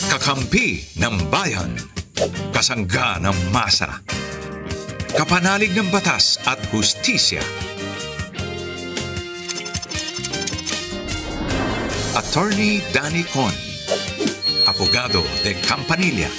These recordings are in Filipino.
Kakampi ng bayan. Kasangga ng masa. Kapanalig ng batas at hustisya. Attorney Danny Con. Abogado de Campanilla.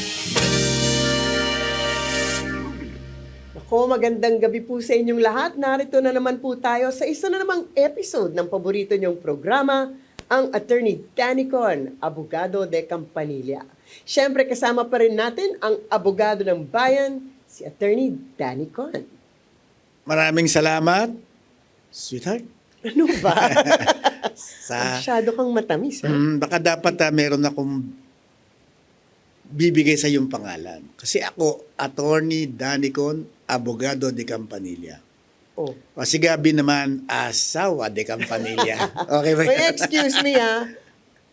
Ako, magandang gabi po sa inyong lahat. Narito na naman po tayo sa isa na namang episode ng paborito niyong programa, ang Attorney Danny Con, Abogado de Campanilla. Siyempre, kasama pa rin natin ang abogado ng bayan, si Attorney Danny Con. Maraming salamat, sweetheart. Ano ba? Sa, Masyado kang matamis, ha? baka dapat meron akong bibigay sa iyong pangalan. Kasi ako, Attorney Danny Con, Abogado de Campanilla. Oh. O si Gabi naman, asawa de Campanilla. Okay ba? May excuse me, ha?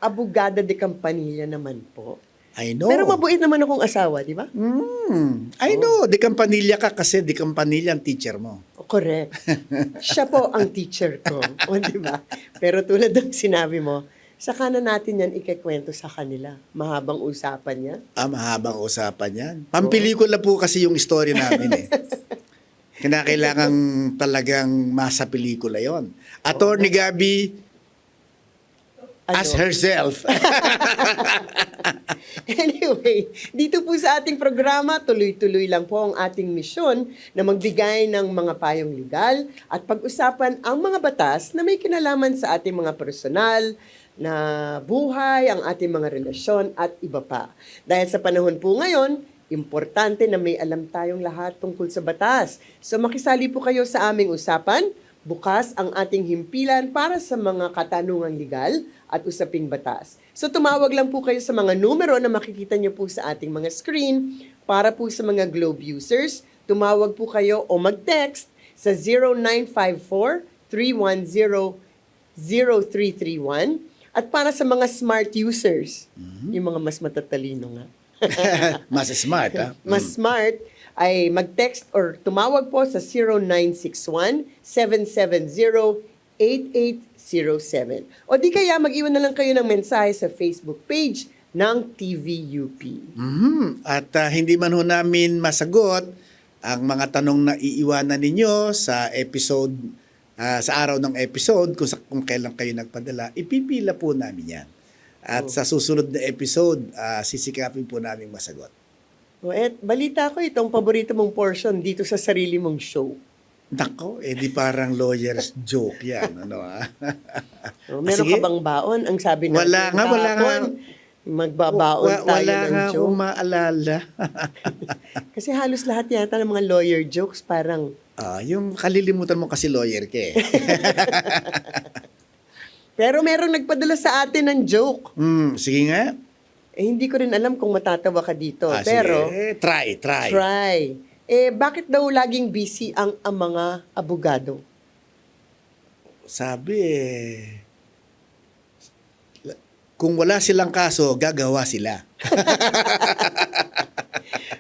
Abogada de Campanilla naman po. I know. Pero mabuit naman akong asawa, di ba? I know, de Campanilla ka kasi de Campanilla ang teacher mo. Correct. Siya po ang teacher ko. O, di ba? Pero tulad ng sinabi mo, saka na natin yan ikikwento sa kanila. Mahabang usapan yan. Mahabang usapan yan. Pampelikula po kasi yung story namin eh. Kinakailangan talagang masa pelikula yon. Attorney Gabi as herself. Anyway, dito po sa ating programa, tuloy-tuloy lang po ang ating misyon na magbigay ng mga payong legal at pag-usapan ang mga batas na may kinalaman sa ating mga personal na buhay, ang ating mga relasyon at iba pa. Dahil sa panahon po ngayon, importante na may alam tayong lahat tungkol sa batas. So makisali po kayo sa aming usapan. Bukas ang ating himpilan para sa mga katanungang legal at usaping batas. So tumawag lang po kayo sa mga numero na makikita nyo po sa ating mga screen. Para po sa mga Globe users, tumawag po kayo o mag-text sa 0954-310-0331. At para sa mga smart users, yung mga mas matatalino nga. Mas smart, ha? Mas smart, ay mag-text or tumawag po sa 0961-770-8807. O di kaya mag-iwan na lang kayo ng mensahe sa Facebook page ng TVUP. At hindi man ho namin masagot ang mga tanong na iiwanan ninyo sa episode, sa araw ng episode, kung kailan kayo nagpadala, ipipila po namin yan. At sa susunod na episode, sisikapin po namin masagot. O, balita ko itong paborito mong portion dito sa sarili mong show. Nako, di parang lawyer's joke yan. Ano, O, meron Sige. ka bang baon? Ang sabi natin, Wala nga. magbabaon tayo Wala ng nga joke. akong maalala. Kasi halos lahat yata ng mga lawyer jokes parang, Yung kalilimutan mo kasi lawyer ka eh. pero merong nagpadala sa atin ng joke. Sige nga. Hindi ko rin alam kung matatawa ka dito. Pero, Sige. Try. try. Bakit daw laging busy ang mga abogado? Sabi kung wala silang kaso, gagawa sila.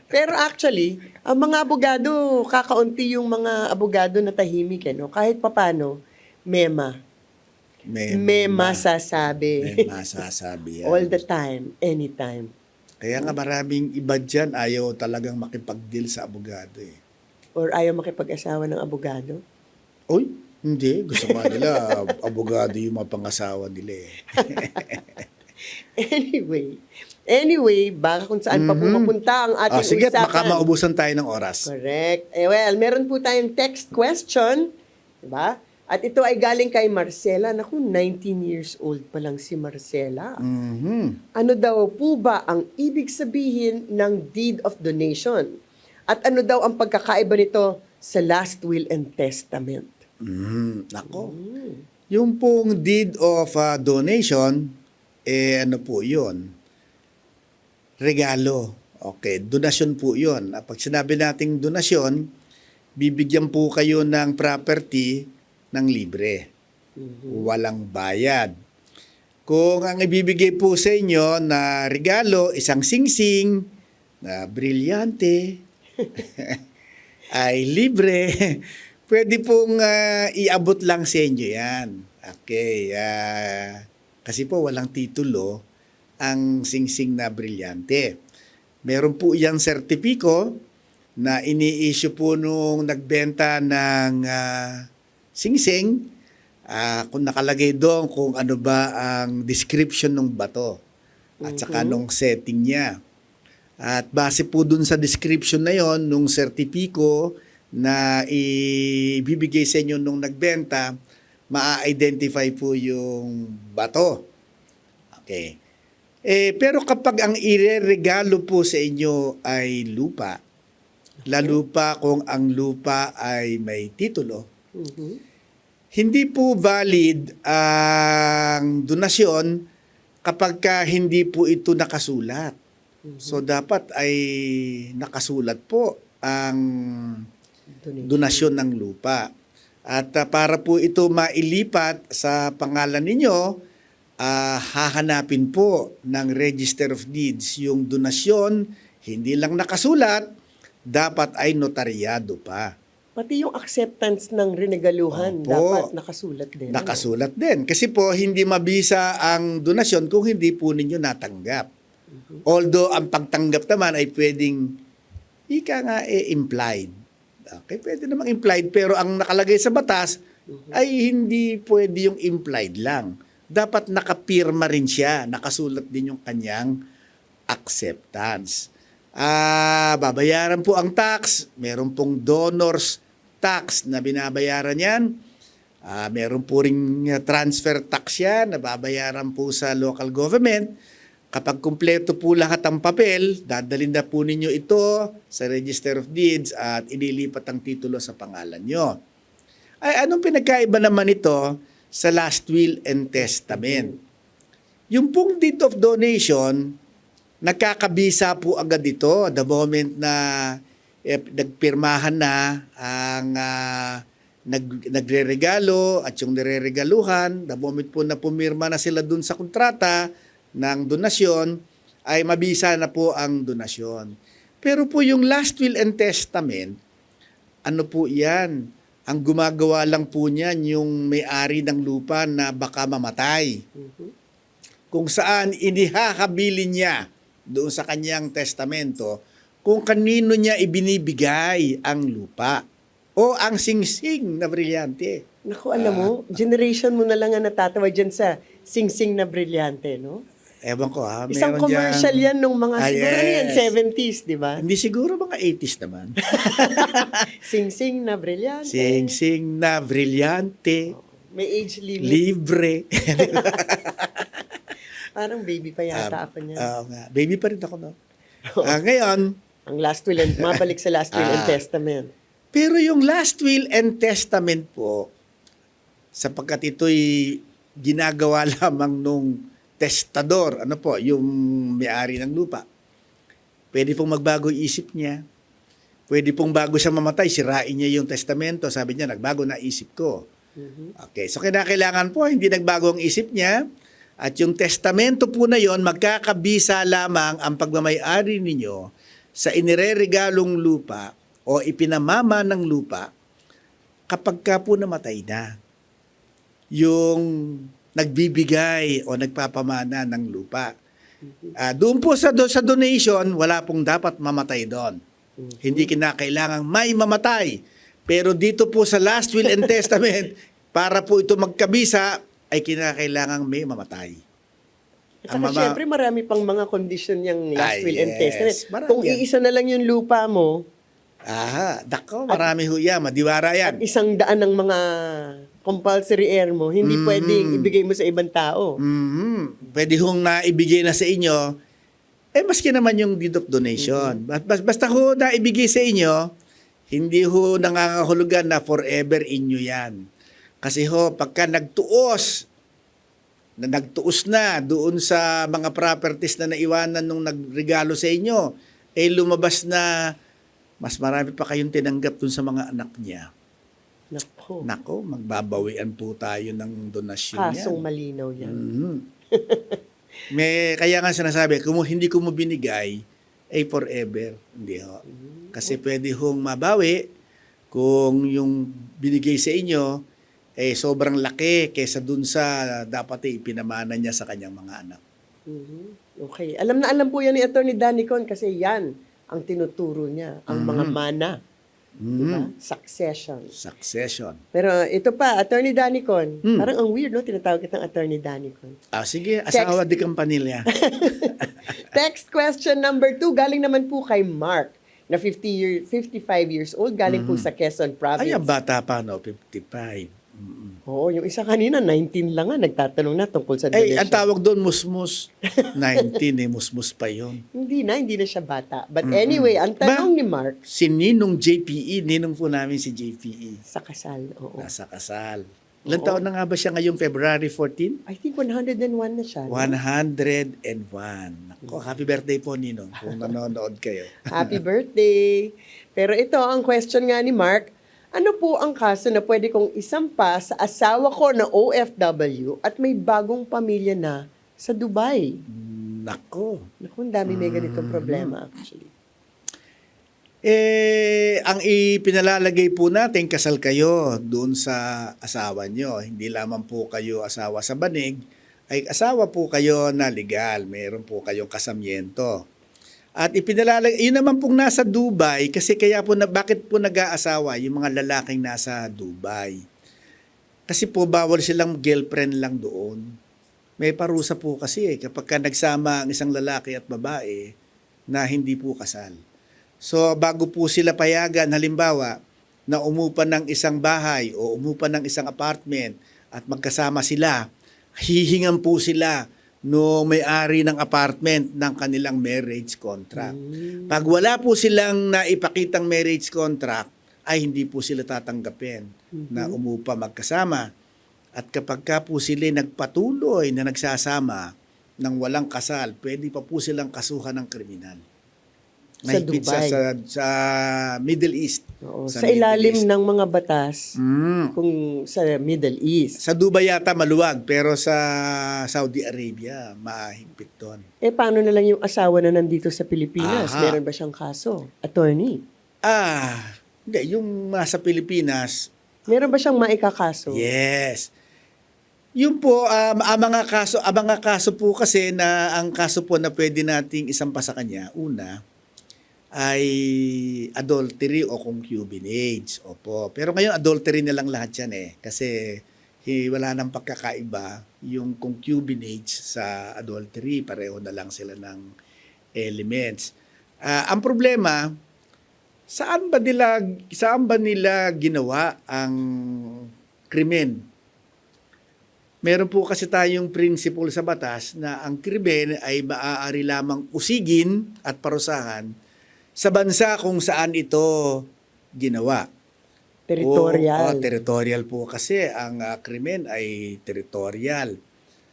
Pero actually, ang mga abogado, kakaunti yung mga abogado na tahimik. Kahit papano, may masasabi. May masasabi yan. All the time, anytime. Kaya nga maraming iba dyan ayaw talagang makipag-deal sa abogado eh. Or ayaw makipag-asawa ng abogado. Oy, hindi. Gusto nga nila, abogado yung mga pangasawa nila eh. Anyway, baka kung saan pa po mapunta ang ating Sige, usapan. baka maubusan tayo ng oras. Correct. Meron po tayong text question. Diba? At ito ay galing kay Marcela. Naku, 19 years old pa lang si Marcela. Ano daw po ba ang ibig sabihin ng deed of donation? At ano daw ang pagkakaiba nito sa last will and testament? Nako. Yung pong deed of donation, ano po yun? Regalo. Okay, donasyon po yun. Pag sinabi nating donasyon, bibigyan po kayo ng property ng libre. Walang bayad. Kung ang ibibigay po sa inyo na regalo, isang singsing na brilyante, ay libre, pwede pong iabot lang sa inyo yan. Okay. Kasi po walang titulo ang singsing na brilyante. Meron po iyang sertipiko na ini-issue po nung nagbenta ng singsing, kung nakalagay doon kung ano ba ang description ng bato at saka nung setting niya. At base po dun sa description na yon nung sertipiko na ibibigay sa inyo nung nagbenta, ma-identify po yung bato. Okay. Pero kapag ang ireregalo po sa inyo ay lupa, lalo pa kung ang lupa ay may titulo, hindi po valid ang donasyon kapag hindi po ito nakasulat. So dapat ay nakasulat po ang donasyon ng lupa. At para po ito mailipat sa pangalan ninyo, hahanapin po ng Register of Deeds yung donasyon, hindi lang nakasulat, dapat ay notaryado pa. Pati yung acceptance ng renegaluhan, Opo. dapat nakasulat din. Nakasulat din. Kasi po, hindi mabisa ang donasyon kung hindi po ninyo natanggap. Although, ang pagtanggap naman ay pwedeng, implied. Okay, pwede namang implied, pero ang nakalagay sa batas ay hindi pwede yung implied lang. Dapat nakapirma rin siya, nakasulat din yung kanyang acceptance. Babayaran po ang tax, meron pong donors tax na binabayaran yan. Meron po ring transfer tax yan na babayaran po sa local government. Kapag kumpleto po lahat ang papel, dadalhin na po ninyo ito sa Register of Deeds at ililipat ang titulo sa pangalan nyo. Ay, anong pinagkaiba naman ito sa last will and testament? Yung pong deed of donation, nagkakabisa po agad ito the moment na nagpirmahan na ang nagre-regalo at yung nireregaluhan, the moment po na pumirma na sila dun sa kontrata ng donasyon, ay mabisa na po ang donasyon. Pero po yung last will and testament, ano po yan? Ang gumagawa lang po niyan yung may-ari ng lupa na baka mamatay. Kung saan inihahabilin niya doon sa kanyang testamento kung kanino niya ibinibigay ang lupa o ang singsing na brilyante. Naku, alam mo, generation mo na lang ang natatawa dyan sa singsing na brilyante, no? Ewan ko ha. Isang meron commercial dyan. yan nung mga, siguro ano yan, yes. 70s, di ba? Hindi siguro mga 80s naman. Singsing na brilyante. Singsing na brilyante, May age limit. libre. Parang baby pa yata ako niya. Oo nga. Baby pa rin ako, no? Ngayon, Ang last will and, mabalik sa last will and testament. pero yung last will and testament po, sapagkat ito'y ginagawa lamang nung testador, ano po, yung may-ari ng lupa. Pwede pong magbago yung isip niya. Pwede pong bago siya mamatay, sirain niya yung testamento. Sabi niya, nagbago na isip ko. Okay, so kailangan po, hindi nagbago ang isip niya. At yung testamento po na yon, magkakabisa lamang ang pagmamay-ari ninyo sa inireregalong lupa o ipinamama ng lupa kapag ka po namatay na yung nagbibigay o nagpapamana ng lupa. Doon po sa donation, wala pong dapat mamatay doon. Hindi kinakailangang may mamatay. Pero dito po sa last will and testament, para po ito magkabisa, ay kinakailangang may mamatay. At saka syempre marami pang mga condition yung last will and testament. Marami Kung yan. iisa na lang yung lupa mo, Dako, marami ho yan. Madiwara at yan. 100 ng mga compulsory heir mo, hindi pwedeng ibigay mo sa ibang tao. Pwede hong naibigay na sa inyo, maski naman yung deed of donation. Basta ho naibigay sa inyo, hindi ho nangangahulugan na forever inyo yan. Kasi ho, pagka nagtuos na doon sa mga properties na naiwanan nung nagregalo sa inyo, lumabas na mas marami pa kayong tinanggap dun sa mga anak niya. Nako, magbabawian po tayo ng donasyon yan. Kasong malinaw yan. Kaya nga sinasabi, kung hindi ko mo binigay, forever. Hindi ho. Kasi pwede hong mabawi kung yung binigay sa inyo, sobrang laki kaysa dun sa dapat ipinamana niya sa kanyang mga anak. Okay. Alam na alam po yan ni Attorney Danicon kasi yan ang tinuturo niya, ang mga mana. Diba? Succession. Succession. Pero ito pa, Attorney Danicon, parang ang weird, no? Tinatawag kitang Attorney Danicon. Sige, asawa di Campanilla. Text question number 2, galing naman po kay Mark, na 55 years old, galing po sa Quezon Province. Ay, ang bata pa, no? 55. Oo, yung isa kanina, 19 lang nga, nagtatanong na tungkol sa Ay, donation. ang tawag doon, musmus. 19 musmus pa yun. Hindi na siya bata. But anyway, ang tanong ni Mark, Si Ninong JPE, ninong po namin si JPE. sa kasal, oo. Nasa kasal. Ilan taon na nga ba siya ngayong February 14? I think 101 na siya. No? 101. Nako, happy birthday po, Ninong, kung nanonood kayo. Happy birthday! Pero ito, ang question nga ni Mark, ano po ang kaso na pwede kong isampa sa asawa ko na OFW at may bagong pamilya na sa Dubai? Nako. Naku, ang dami may ganitong problema actually. Ang ipinalalagay po natin, kasal kayo doon sa asawa nyo. Hindi lamang po kayo asawa sa banig, ay asawa po kayo na legal. Meron po kayong kasamyento. At ipinalalagay, yun naman pong nasa Dubai, kasi kaya po, bakit po nag-aasawa yung mga lalaking nasa Dubai? Kasi po bawal silang girlfriend lang doon. May parusa po kasi kapag ka nagsama ang isang lalaki at babae na hindi po kasal. So bago po sila payagan, halimbawa, na umupa ng isang bahay o umupa ng isang apartment at magkasama sila, hihingan po sila no may-ari ng apartment ng kanilang marriage contract. Pag wala po silang naipakitang marriage contract, ay hindi po sila tatanggapin na umupa magkasama. At kapag ka po sila nagpatuloy na nagsasama ng walang kasal, pwede pa po silang kasuhan ng kriminal. Sa Mahigpit Dubai. Sa Middle East. Oo, sa Middle ilalim East. ng mga batas kung sa Middle East. Sa Dubai yata maluwag, pero sa Saudi Arabia, mahigpit doon. Paano na lang yung asawa na nandito sa Pilipinas? Aha. Meron ba siyang kaso? Attorney? Hindi, yung nasa Pilipinas, Meron ba siyang maikakaso? yes. Yun po, ang mga kaso po kasi na ang kaso po na pwede nating isampa sa kanya, una, ay adultery o concubinage. Opo. Pero ngayon, adultery na lang lahat yan eh. Kasi wala nang pagkakaiba yung concubinage sa adultery. Pareho na lang sila ng elements. Ang problema, saan ba nila ginawa ang krimen? Meron po kasi tayong principle sa batas na ang krimen ay maaari lamang usigin at parusahan sa bansa kung saan ito ginawa. Territorial. Territorial po kasi ang krimen ay territorial.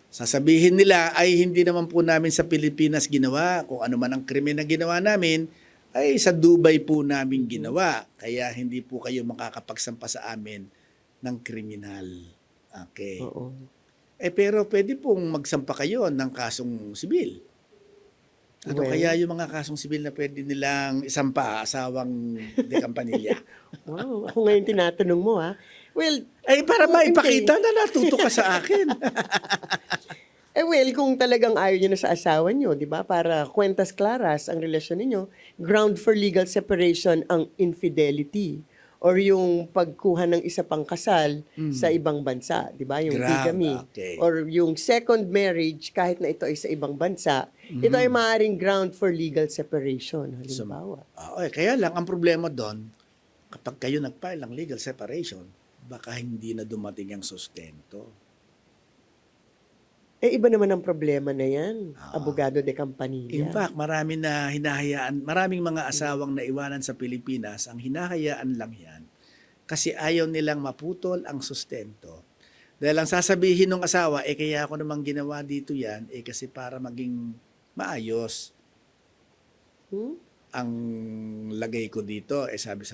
Sasabihin nila ay hindi naman po namin sa Pilipinas ginawa. Kung ano man ang krimen na ginawa namin ay sa Dubai po namin ginawa. Kaya hindi po kayo makakapagsampa sa amin ng kriminal. Okay. Oo. Pero pwede pong magsampa kayo ng kasong sibil. Ano Well, kaya yung mga kasong sibil na pwede nilang isampa asawang de Campanilla? Wow, ako ngayon tinatanong mo ha. Well, Para hindi. maipakita na natuto ka sa akin. Well, kung talagang ayaw niyo na sa asawa niyo, di ba? Para kwentas claras ang relasyon ninyo, ground for legal separation ang infidelity or yung pagkuha ng isa pang kasal sa ibang bansa, di ba? Yung Grabe, bigamy. okay. Or yung second marriage, kahit na ito ay sa ibang bansa, ito ay maaaring ground for legal separation, halimbawa. Kaya lang, ang problema doon, kapag kayo nag-file ng legal separation, baka hindi na dumating ang sustento. Iba naman ang problema na yan, abogado de Campanilla. In fact, maraming mga asawang naiwanan sa Pilipinas, ang hinahayaan lang yan kasi ayaw nilang maputol ang sustento. Dahil ang sasabihin ng asawa, kaya ako namang ginawa dito yan, kasi para maging maayos ang lagay ko dito. Sabi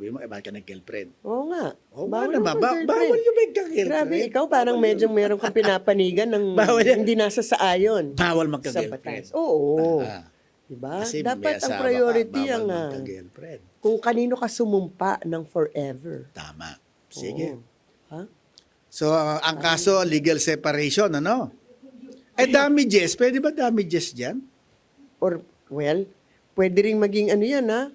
mo, bakit ka nag-girlfriend? Oo nga. Bawal naman. mag-girlfriend. Bawal yung may girlfriend. Grabe, ikaw parang medyo meron kang pinapanigan ng Bawal yan. hindi nasa saayon. Bawal Sa magka-girlfriend. batas. Oo. Ah. Diba? Kasi Dapat may ang asawa priority ka, ang bawal magka-girlfriend. kung kanino ka sumumpa ng forever. Tama. Sige. Oo. Ha? So, ang kaso, legal separation, ano? Damages. Pwede ba damages dyan? Or, well, pwede ring maging ano yan, ha?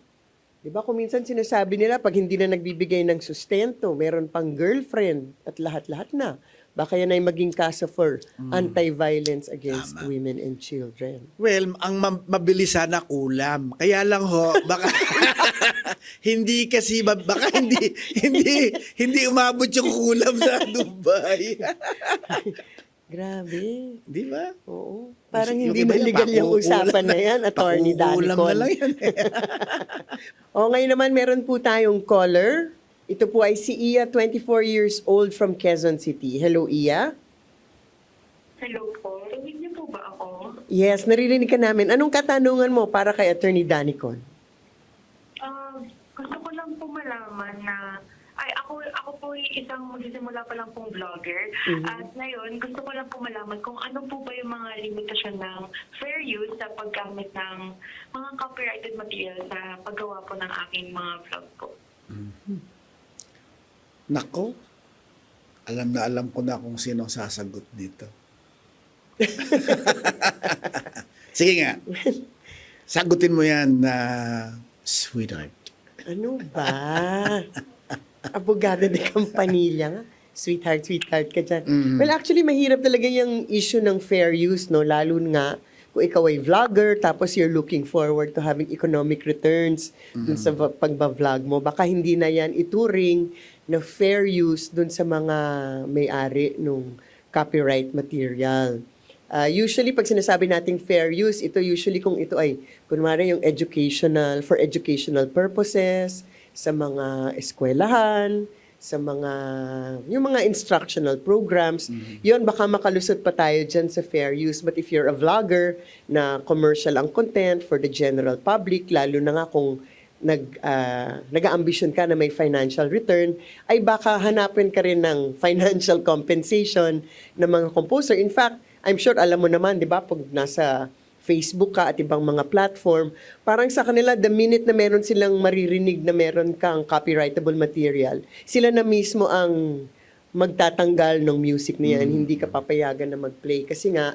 Di ba kung minsan sinasabi nila, pag hindi na nagbibigay ng sustento, meron pang girlfriend at lahat-lahat na. Baka yan ay maging kaso for anti-violence against Tama. women and children. Well, ang mabilis sana kulam. Kaya lang ho, baka hindi kasi baka hindi umabot yung kulam sa Dubai. Grabe. Di ba? Oo. Parang Yung hindi iba na yan, legal yung pakukulam usapan na yan, Attorney pakukulam Danicon. na lang yan. O ngayon naman meron po tayong caller. Ito po ay si Iya, 24 years old from Quezon City. Hello, Iya. Hello po. Rinig niyo po ba ako? Yes, naririnig ka namin. Anong katanungan mo para kay Attorney Danicon? Gusto ko lang po malaman na ako po ay isang magsisimula pa lang pong vlogger. At ngayon, gusto ko lang po malaman kung ano po ba yung mga limitasyon ng fair use sa paggamit ng mga copyrighted material sa paggawa po ng aking mga vlog po. Nako, alam ko na kung sino ang sasagot dito. Sige nga. Sagutin mo yan na sweetheart. Ano ba? Abogado de Campanilla nga. Sweetheart, sweetheart ka dyan. Well, actually, mahirap talaga yung issue ng fair use, no? Lalo nga, kung ikaw ay vlogger, tapos you're looking forward to having economic returns dun sa pagba-vlog mo, baka hindi na yan ituring na fair use dun sa mga may-ari nung copyright material. Usually, pag sinasabi nating fair use, ito usually kung ito ay, kunwari yung for educational purposes, sa mga eskwelahan, sa yung mga instructional programs, yun baka makalusot pa tayo dyan sa fair use. But if you're a vlogger na commercial ang content for the general public, lalo na nga kung nag-aambisyon ka na may financial return, ay baka hanapin ka rin ng financial compensation ng mga composer. In fact, I'm sure alam mo naman, di ba, pag nasa Facebook ka at ibang mga platform, parang sa kanila, the minute na meron silang maririnig na meron kang copyrightable material, sila na mismo ang magtatanggal ng music na yan. Hindi ka papayagan na mag-play. Kasi nga,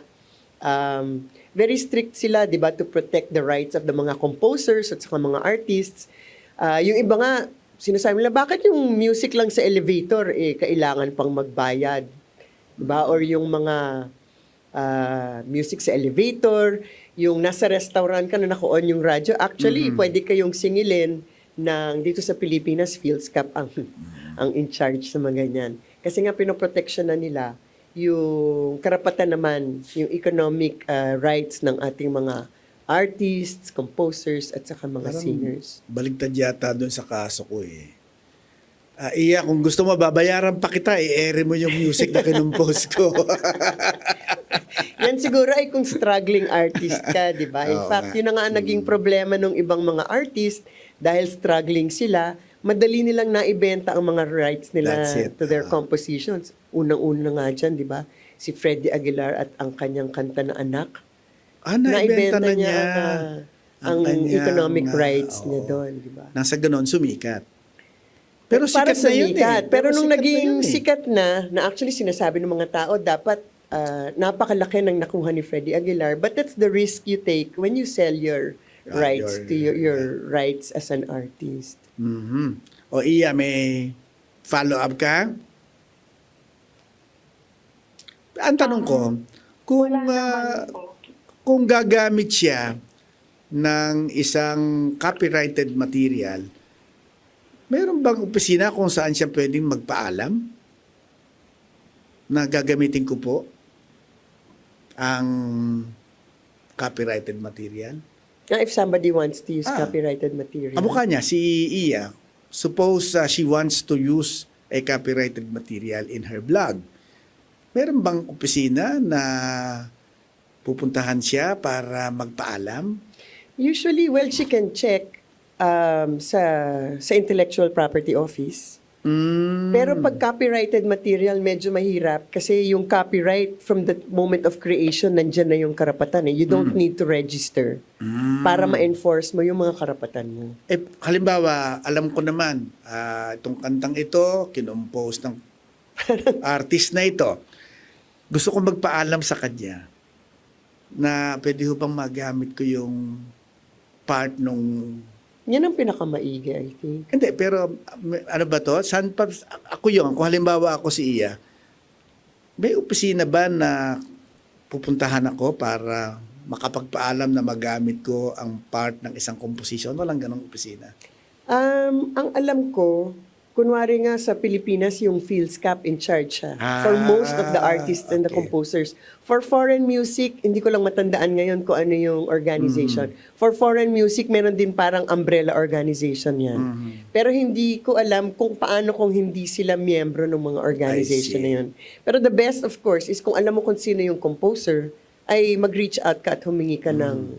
very strict sila, di ba, to protect the rights of the mga composers at saka mga artists. Yung iba nga, sinasabi nila, bakit yung music lang sa elevator, kailangan pang magbayad? Diba? Or yung mga music sa elevator, yung nasa restaurant ka na naka-on yung radyo, actually, pwede kayong singilin ng dito sa Pilipinas, PhilSCAP ang in charge sa mga ganyan. Kasi nga pinoprotection na nila yung karapatan naman, yung economic rights ng ating mga artists, composers, at saka mga Parang singers. Baligtad yata doon sa kaso ko eh. Iya, kung gusto mo, babayaran pa kita, i-ere mo yung music na kinumpose ko. Yan siguro ay kung struggling artist ka, di ba? In Oo fact, nga. yun na nga ang naging problema ng ibang mga artist dahil struggling sila, madali nilang naibenta ang mga rights nila That's it. to their compositions. Unang-una nga dyan, di ba? Si Freddie Aguilar at ang kanyang kanta na Anak. Naibenta na niya. Ang kanyang, economic rights oo. niya doon, di ba? Nasa ganon, sumikat. Pero Para sikat na yun sumikat. eh. Pero nung sikat na naging yun eh. sikat na actually sinasabi ng mga tao, dapat napakalaki ng nakuha ni Freddie Aguilar. But that's the risk you take when you sell your rights to your rights as an artist. Mhm. O Iya, may follow-up ka? Ang tanong ko, kung, Wala naman po. kung gagamit siya ng isang copyrighted material, meron bang opisina kung saan siya pwedeng magpaalam na gagamitin ko po ang copyrighted material? Now, if somebody wants to use Ah. copyrighted material. Kamukha niya, si Iya, suppose she wants to use a copyrighted material in her blog. Meron bang opisina na pupuntahan siya para magpaalam? Usually, well, she can check sa Intellectual Property Office. Pero pag copyrighted material, medyo mahirap kasi yung copyright from the moment of creation, nandyan na yung karapatan. You don't need to register para ma-enforce mo yung mga karapatan mo. Halimbawa, alam ko naman, itong kantang ito, kinompose ng artist na ito. Gusto ko magpaalam sa kanya. na pwede ho bang magamit ko yung part nung... Yan ang pinakamaigi, I think. Hindi, pero ano ba to? Saan pa, ako yun, kung halimbawa ako si Iya, may opisina ba na pupuntahan ako para makapagpaalam na magamit ko ang part ng isang composition? Walang ganong opisina. Ang alam ko, kunwari nga sa Pilipinas, yung PhilSCAP in charge siya for Ah, most of the artists and the okay. composers. For foreign music, hindi ko lang matandaan ngayon kung ano yung organization. For foreign music, meron din parang umbrella organization yan. Pero hindi ko alam kung paano kung hindi sila miyembro ng mga organization I see. na yun. Pero the best, of course, is kung alam mo kung sino yung composer, ay mag-reach out ka at humingi ka ng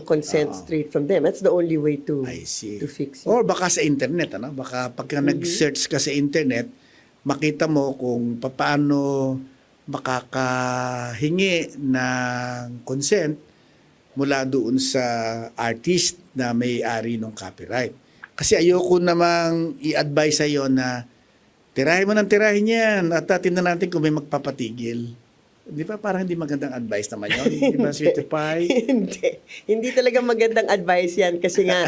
consent straight from them. That's the only way to I see. to fix it. Or baka sa internet, ano? Baka pagka nag-search ka sa internet, makita mo kung paano makakahingi ng consent mula doon sa artist na may-ari ng copyright. Kasi ayoko namang i-advise sa iyo na tirahin mo ng tirahin yan at tingnan natin kung may magpapatigil. Di ba parang hindi magandang advice naman yun? Di ba, Sweetie Pie? Hindi. Hindi talaga magandang advice yan kasi nga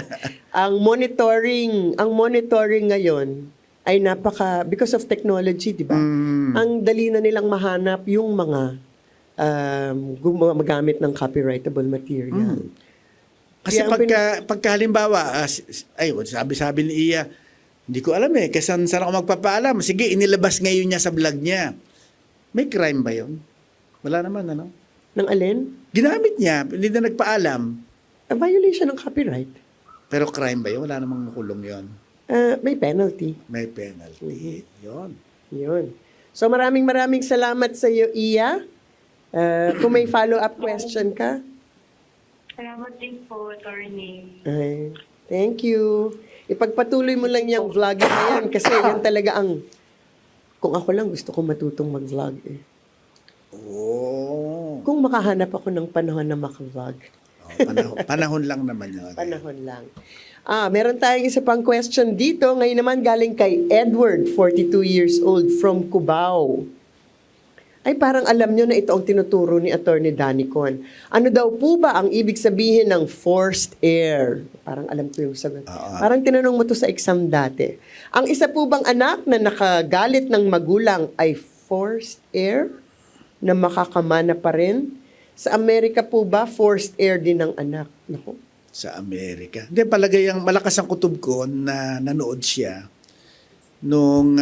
ang monitoring ngayon ay because of technology, di ba? Ang dali na nilang mahanap yung mga gumagamit ng copyrightable material. Kasi Kaya ang pagka halimbawa, sabi ni Iya, hindi ko alam kasi saan ako magpapaalam. Sige, inilabas ngayon niya sa vlog niya. May crime ba yun? Wala naman, ano? Ng alin? Ginamit niya, hindi na nagpaalam. A violation ng copyright. Pero crime ba yun? Wala namang kulong yun. May penalty. May penalty. Yun. Yun. So maraming salamat sa iyo, Iya. Kung may follow-up question ka, Salamat din po, attorney. ay, thank you. Ipagpatuloy mo lang yung vlogging na yan kasi yan talaga ang, kung ako lang gusto kong matutong mag-vlog eh. Oh. Kung makahanap ako ng panahon na maka-vlog. Panahon lang naman yun. Panahon lang. Meron tayong isa pang question dito. Ngayon naman galing kay Edward, 42 years old, from Cubao. Ay parang alam nyo na ito ang tinuturo ni Attorney Danicon. Ano daw po ba ang ibig sabihin ng forced air? Parang alam ko yung sagot. Parang tinanong mo to sa exam dati. Ang isa po bang anak na nakagalit ng magulang ay forced air na makakamana pa rin? Sa Amerika po ba, forced air din ng anak? Naku. Sa Amerika. Hindi, palagay ang malakas ang kutob ko na nanood siya nung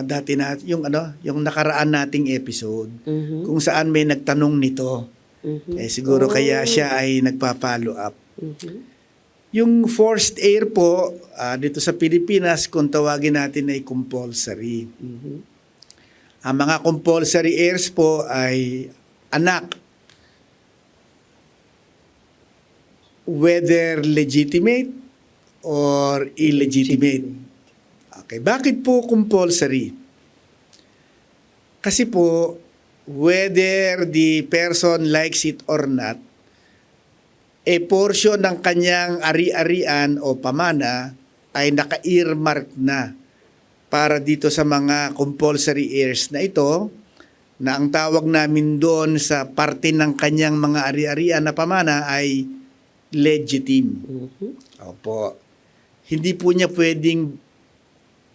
dati na yung nakaraan nating episode kung saan may nagtanong nito. Siguro kaya siya ay nagpa-follow up. Yung forced air po dito sa Pilipinas kung tawagin natin ay compulsory. Ang mga compulsory airs po ay anak, whether legitimate or illegitimate. Okay, bakit po compulsory? Kasi po, whether the person likes it or not, a portion ng kanyang ari-arian o pamana ay naka-earmark na para dito sa mga compulsory heirs na ito, na ang tawag namin doon sa parte ng kanyang mga ari-arian na pamana ay legitim. Opo. Hindi po niya pwedeng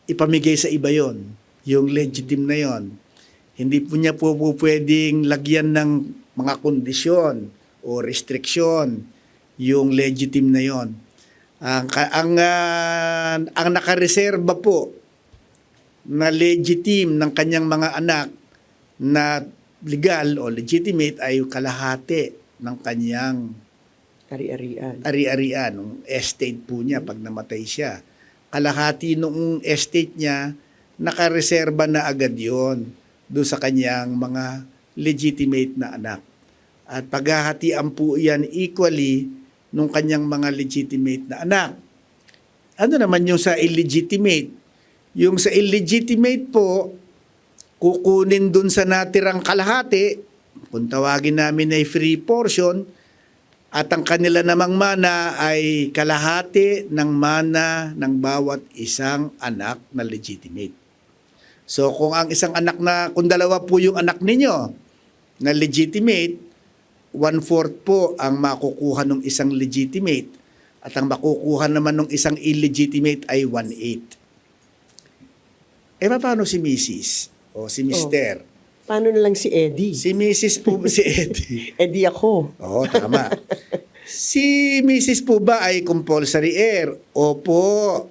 ipamigay sa iba yon, yung legitim na yon. Hindi po niya po pwedeng lagyan ng mga kondisyon o restriksyon yung legitim na yon. Ang nakareserba po na legitim ng kanyang mga anak na legal o legitimate ay kalahati ng kanyang ari-arian, ng estate po niya pag namatay siya. Kalahati nung estate niya, nakareserba na agad yon doon sa kanyang mga legitimate na anak. At paghahatian po yan equally nung kanyang mga legitimate na anak. Ano naman yung sa illegitimate? Yung sa illegitimate po, kukunin dun sa natirang kalahati, kung tawagin namin ay free portion, at ang kanila namang mana ay kalahati ng mana ng bawat isang anak na legitimate. So kung ang isang anak kung dalawa po yung anak ninyo na legitimate, 1/4 po ang makukuha ng isang legitimate at ang makukuha naman ng isang illegitimate ay 1/8. Paano si Mrs. o si Mr.? Paano na lang si Eddie? Si Mrs. po si Eddie. Eddie ako. Oo, tama. Si Mrs. po ba ay compulsory heir? Opo.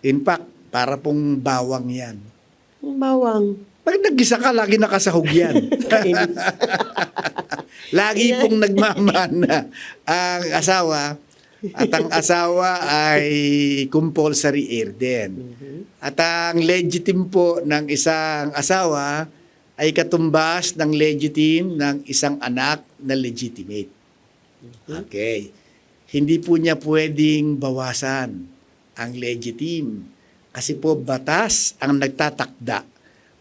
In fact, para pong bawang yan. Ang bawang. Pag nag-isa ka, lagi nakasahog yan. Kainis. Lagi pong nagmamana ang asawa at ang asawa ay compulsory heir din. At ang legitim po ng isang asawa ay katumbas ng legitim ng isang anak na legitimate. Okay. Hindi po niya pwedeng bawasan ang legitim kasi po batas ang nagtatakda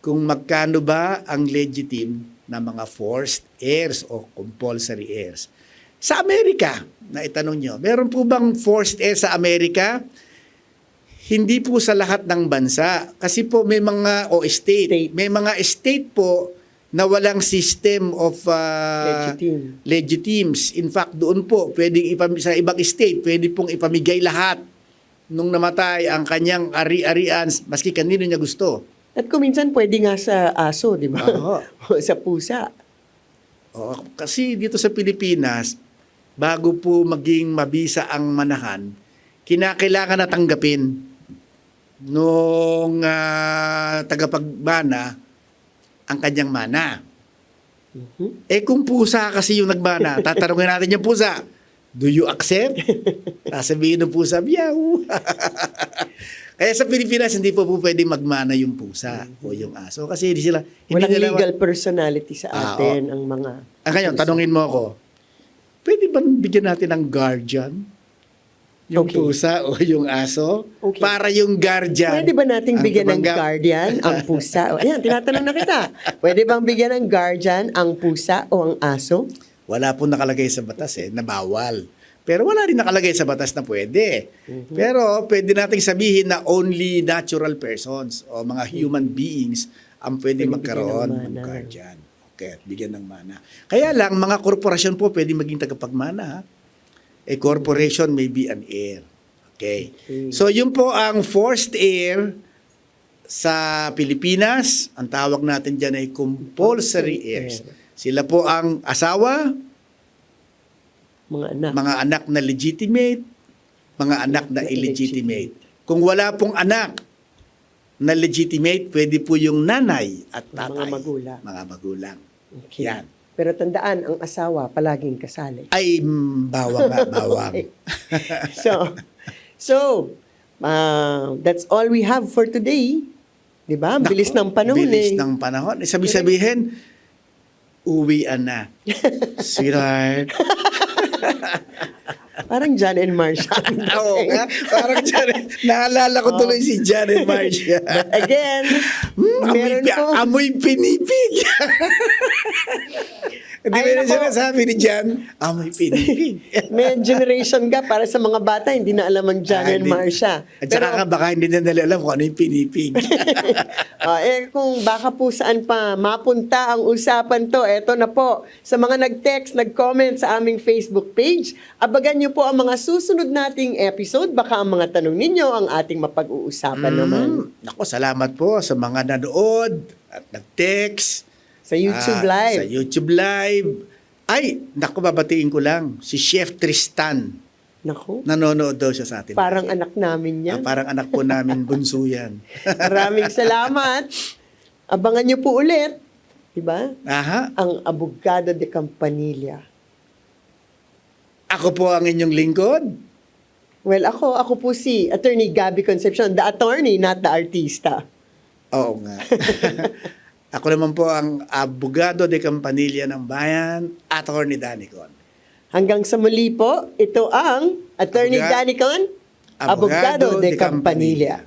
kung magkano ba ang legitim na mga forced heirs o compulsory heirs. Sa Amerika, na itanong nyo, meron po bang forced heir sa Amerika? Hindi po sa lahat ng bansa. Kasi po may mga, state. May mga state po na walang system of legitims. In fact, doon po, pwedeng sa ibang state, pwede pong ipamigay lahat nung namatay ang kanyang ari-arian, maski kanino niya gusto. At kung minsan pwede nga sa aso, di ba? Oo. O sa pusa. Kasi dito sa Pilipinas, bago po maging mabisa ang manahan, kinakailangan na tanggapin nung tagapagmana ang kanyang mana. Kung pusa kasi yung nagmana, tatanungin natin yung pusa, do you accept? Sasabihin ng pusa, meow. Kaya sa Pilipinas, hindi po pwedeng magmana yung pusa o yung aso. Kasi hindi Walang nila legal personality sa atin ang mga... Ngayon, tanungin mo ako, pwede ba bigyan natin ng guardian? Yung pusa o yung aso? Okay. Para yung guardian. Pwede ba nating ang bigyan ng tumanggap? guardian ang pusa? Ayan, tinatanong na kita. Pwede bang bigyan ng guardian ang pusa o ang aso? Wala po nakalagay sa batas na bawal. Pero wala rin nakalagay sa batas na pwede. Pero pwede nating sabihin na only natural persons o mga human beings ang pwede Pwede magkaroon bigyan ng ng mana. guardian. Okay, bigyan ng mana. Kaya lang, mga korporasyon po pwede maging tagapagmana. A corporation may be an heir. Okay. So, yun po ang forced heir sa Pilipinas. Ang tawag natin dyan ay compulsory heirs. Sila po ang asawa, Mga anak. mga anak na legitimate, mga anak na illegitimate. Kung wala pong anak na legitimate, pwede po yung nanay at tatay. Mga magulang. Mga magulang. Okay. Yan. Pero tandaan, ang asawa palaging kasali. Ay, bawang nga, bawang. That's all we have for today. Di ba? Ang bilis ng panahon Bilis ng panahon. Sabi-sabihin, uwian na. Sweetheart. Parang John and Marcia. Oo nga. Parang naalala ko tuloy si John and Marcia. But again, meron po... Amoy pinipig. Hindi Ay, ba na nako. sinasabi ni John, amoy pinipig. May generation gap para sa mga bata, hindi na alam ang John and Marcia. At saka nga, baka hindi na nila alam kung ano yung pinipig. Kung baka po saan pa mapunta ang usapan to, eto na po. Sa mga nag-text, nag-comment sa aming Facebook page, abagan niyo po ang mga susunod nating episode. Baka ang mga tanong ninyo ang ating mapag-uusapan naman. Nako, salamat po sa mga nanood at nag-text. Sa YouTube Live. Sa YouTube Live. Ay, nako, babatiin ko lang. Si Chef Tristan. Naku, Nanonood daw siya sa atin. parang anak namin yan. Parang anak po namin, bunso yan. Maraming salamat. Abangan niyo po ulit, di ba? Aha. Ang Abogado de Campanilla. Ako po ang inyong lingkod. Well, ako po si Attorney Gabby Concepcion, the attorney, not the artista. Oo nga. Ako naman po ang Abogado de Campanilla ng Bayan, Attorney Danicon. Hanggang sa muli po, ito ang Attorney Abogado Danicon, Abogado de Campanilla.